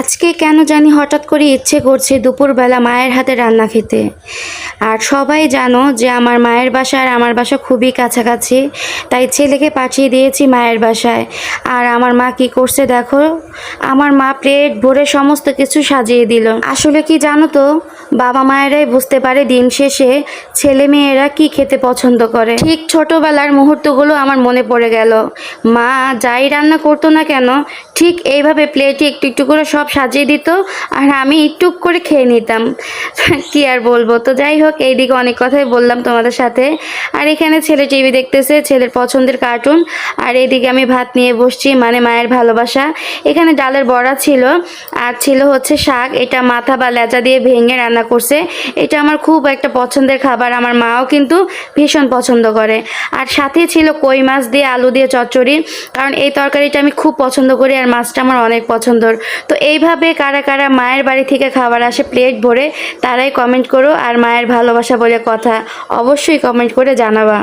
আজকে কেন জানি হঠাৎ করে ইচ্ছে করছে দুপুরবেলা মায়ের হাতে রান্না খেতে। আর সবাই জানো যে আমার মায়ের বাসা আর আমার বাসা খুবই কাছাকাছি, তাই ছেলেকে পাঠিয়ে দিয়েছি মায়ের বাসায়। আর আমার মা কি করছে দেখো, আমার মা প্লেট ভরে সমস্ত কিছু সাজিয়ে দিল। আসলে কি জানো তো, বাবা মায়েরাই বুঝতে পারে দিন শেষে ছেলে মেয়েরা কি খেতে পছন্দ করে। ঠিক ছোটবেলার মুহূর্তগুলো আমার মনে পড়ে গেল। মা যাই রান্না করতো না কেন, ঠিক এইভাবে প্লেটে একটু একটু করে সব সাজিয়ে দিত, আর আমি টুক করে খেয়ে নিতাম। কি আর বলবো। তো যাই হোক, এইদিকে অনেক কথাই বললাম তোমাদের সাথে। আর এখানে ছেলে টিভি দেখতেছে, ছেলের পছন্দের কার্টুন। আর এইদিকে আমি ভাত নিয়ে বসছি, মানে মায়ের ভালোবাসা। এখানে ডালের বড়া ছিল, আর ছিল হচ্ছে শাক। এটা মাথা বা লেজা দিয়ে ভেঙে রান্না করছে। এটা আমার খুব একটা পছন্দের খাবার, আমার মাও কিন্তু ভীষণ পছন্দ করে। আর সাথে ছিল কই মাছ দিয়ে আলু দিয়ে চচ্চড়ি, কারণ এই তরকারিটা আমি খুব পছন্দ করি আর মাছটা আমার অনেক পছন্দর। তো এইভাবে কারা কারা মায়ের বাড়ি থেকে খাবার আসে প্লেট ভরে, তারাই কমেন্ট করো। আর মায়ের ভালোবাসা বলে কথা অবশ্যই কমেন্ট করে জানাবা।